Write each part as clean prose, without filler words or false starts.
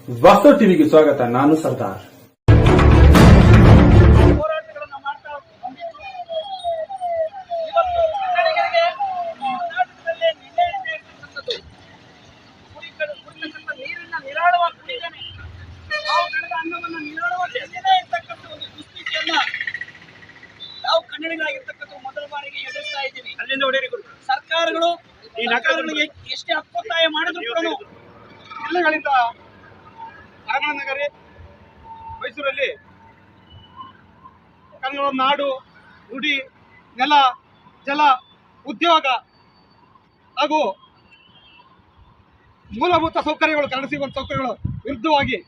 ವಾಸ್ತವ ಟಿವಿಗೆ ಸ್ವಾಗತ. ನಾನು ಸರ್ದಾರ್. ಹೋರಾಟಗಳನ್ನು ಮಾಡ್ತಾ ಬಂದಿದ್ದು ಇವತ್ತು ಕನ್ನಡಿಗರಿಗೆ ಕರ್ನಾಟಕದಲ್ಲೇ ನಿಲ್ಲೇ ಇರ್ತಕ್ಕಂಥದ್ದು ಕುಡಿತಕ್ಕಂಥ ನೀರನ್ನ ನಿರಾಳವಾಗಿ ಕುಡಿದೇನೆ ನಾವು ಬೆಳೆದ ಅನ್ನವನ್ನು ನಿರಾಳವಾಗಿ ಎಲ್ಲಿದೆ ಇರ್ತಕ್ಕಂಥ ಒಂದು ದುಸ್ಥಿತಿಯನ್ನ ನಾವು ಕನ್ನಡಿಗರಾಗಿರ್ತಕ್ಕಂಥ ಮೊದಲ ಬಾರಿಗೆ ಎದುರಿಸ್ತಾ ಇದ್ದೀವಿ. ಅಲ್ಲಿಂದ ಹೊಡೆಯರಿಗಳು ಸರ್ಕಾರಗಳು ಈ ನಗರಗಳಿಗೆ ಎಷ್ಟೇ ಅಪ್ಪೊತ್ತಾಯ ಮಾಡಿದ್ರು ಕೂಡ ಜಿಲ್ಲೆಗಳಿಂದ ಅರಮನಗರಿ ಮೈಸೂರಲ್ಲಿ ಕನ್ನಡ ನಾಡು, ನುಡಿ, ನೆಲ, ಜಲ, ಉದ್ಯೋಗ ಹಾಗೂ ಮೂಲಭೂತ ಸೌಕರ್ಯಗಳು, ಕನ್ನಡ ಸಿಗುವಂಥ ಸೌಕರ್ಯಗಳು ವಿರುದ್ಧವಾಗಿ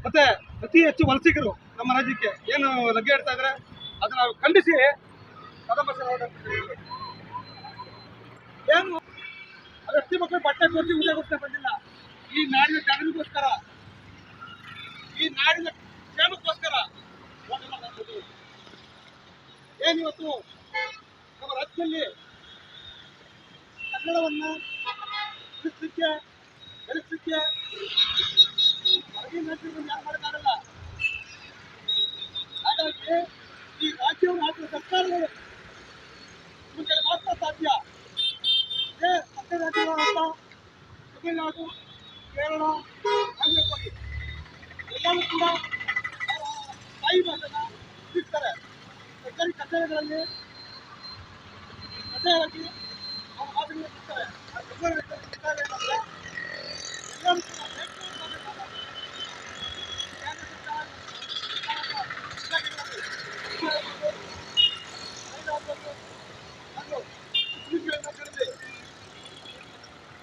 ಮತ್ತೆ ಅತಿ ಹೆಚ್ಚು ವಲಸಿಗರು ನಮ್ಮ ರಾಜ್ಯಕ್ಕೆ ಏನು ಲಗ್ಗೆ ಇಡ್ತಾ ಇದ್ದಾರೆ ಅದನ್ನ ಖಂಡಿಸಿ ಕದಂಬ ಏನು ವ್ಯಕ್ತಿ ಮಕ್ಕಳು ಬಟ್ಟೆ ತೋರಿಸಿ ಉದ್ಯೋಗಕ್ಕೆ ಬಂದಿಲ್ಲ. ಈ ನಾಡಿನ ಜನರಿಗೋಸ್ಕರ, ಈ ನಾಡಿನ ಕ್ಷೇಮಕ್ಕೋಸ್ಕರ ಏನಿವತ್ತು ನಮ್ಮ ರಾಜ್ಯದಲ್ಲಿ ಕನ್ನಡವನ್ನು ಉಳಿಸಲಿಕ್ಕೆ ಬೆಳೆಸಲಿಕ್ಕೆ ಯಾರು ಮಾಡೋಕ್ಕಾಗಲ್ಲ. ಹಾಗಾಗಿ ಈ ರಾಜ್ಯವನ್ನು ಆಡುವ ಸರ್ಕಾರಗಳು ಮುಂದೆ ಮಾತ್ರ ಸಾಧ್ಯ. ಪಕ್ಕ ರಾಜ್ಯಗಳಾದ ತಮಿಳುನಾಡು, ಕೇರಳ, ಆಂಧ್ರಪ್ರದೇಶ ಎಲ್ಲರೂ ಕೂಡ ತಾಯಿ ಭಾಷೆನ ಉಳಿಸ್ತಾರೆ. ಸರ್ಕಾರಿ ಕಚೇರಿಗಳಲ್ಲಿ ಕಡ್ಡಾಯವಾಗಿ ಅವರ ಭಾಷೆಗಳನ್ನು ಬಿಡ್ತಾರೆ. ಎಲ್ಲರೂ ಕೂಡ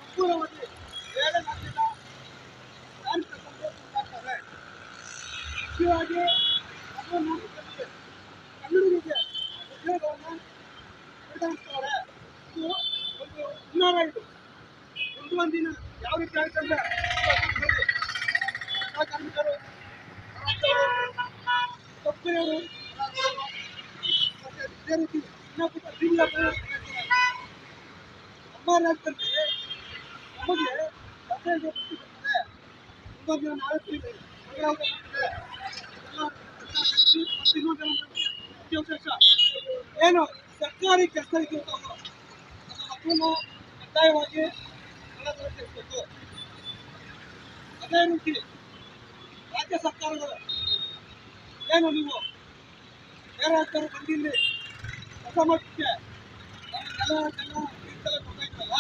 ಸಂಪೂರ್ಣವಾಗಿ ಬೇರೆ ರಾಜ್ಯದ ಕಾರ್ಯಕ್ರಮಗಳು ಮುಖ್ಯವಾಗಿ ಕನ್ನಡಿಗರಿಗೆ ಉದ್ಯೋಗವನ್ನು ನೀಡುತ್ತಾರೆ. ಇದು ಒಂದು ಹುನ್ನಾರ. ಇದು ಒಂದಿನ ಯಾವ ರೀತಿ ಆಯ್ತಂದ್ರೆ ಕಾರ್ಮಿಕರು, ಕಪ್ಪೆಯವರು ಮತ್ತೆ ಇದೇ ರೀತಿ ಇನ್ನೊಬ್ಬ ನಮ್ಮ ರಾಜ್ಯದಲ್ಲಿ ನಮಗೆ ಕರ್ತವ್ಯ ಬರ್ತದೆ. ಇನ್ನೊಂದು ದಿನ ನಾಳೆ ಏನು ಸರ್ಕಾರಿ ಕೆಲಸಕ್ಕೆ ನಮ್ಮ ಮಕ್ಕಳನ್ನು ಕಡ್ಡಾಯವಾಗಿ ಸೇರಿಸಬೇಕು. ಅದೇ ರೀತಿ ರಾಜ್ಯ ಸರ್ಕಾರಗಳು ಏನು ನೀವು ಬೇರೆ ರಾಜ್ಯರು ಬಂದಿಲ್ಲಿ ಹೊಸ ಮಟ್ಟಕ್ಕೆ ನಮ್ಮ ಜನ ಕೊಡ್ತಾಯಿದ್ರಲ್ಲ,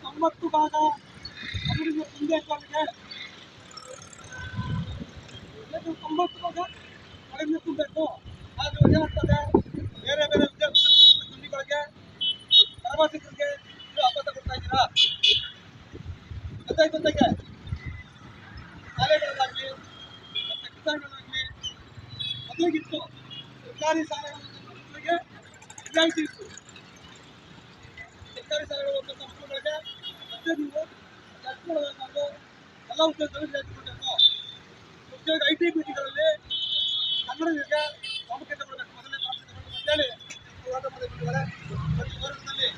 90 ಭಾಗ ಅವರಿಗೆ ತುಂಬೇಕವರಿಗೆ 90 ಭಾಗ ಕಡಿಮೆ ತುಂಬಬೇಕು. ಆದರೆ ಏನಾಗ್ತದೆ, ಬೇರೆ ಬೇರೆ ಉದ್ಯೋಗ ಕಂಪನಿಗಳಿಗೆ, ಪ್ರವಾಸಿಗರಿಗೆ ಆಪಾತ ಕೊಡ್ತಾ ಇದ್ದೀರಾ. ಜೊತೆಗೆ ಶಾಲೆಗಳಾಗಲಿ ಮತ್ತು ಕಿಸಾನ್ಗಳಾಗಲಿ ಮೊದಲಿಗಿತ್ತು ಸರ್ಕಾರಿ ಶಾಲೆಗಳಿಗೆ ವಿನಾಯಿತಿ ಇತ್ತು. ಸರ್ಕಾರಿ ಶಾಲೆಗಳು ಹೋಗ್ತಕ್ಕಂಥ ಮಕ್ಕಳುಗಳಿಗೆ ಮತ್ತೆ ನೀವು ಕಟ್ಕೊಳ್ಬೇಕಾದ್ರು ಎಲ್ಲ ಉದ್ಯೋಗದಲ್ಲಿ ಜಾರಿಕೊಟ್ಟಿತ್ತು. ಉದ್ಯೋಗ IT BTಗಳಲ್ಲಿ ಕನ್ನಡಿಗರಿಗೆ ಪ್ರಾಮುಖ್ಯತೆ ಕೊಡಬೇಕು, ಮೊದಲನೇ ಪ್ರಾಮುಖ್ಯತೆ ಕೊಡಬೇಕು ಅಂತೇಳಿ ಹೋರಾಟ ಮಾಡಿದ್ದಾರೆ. ಹೋರಾಟದಲ್ಲಿ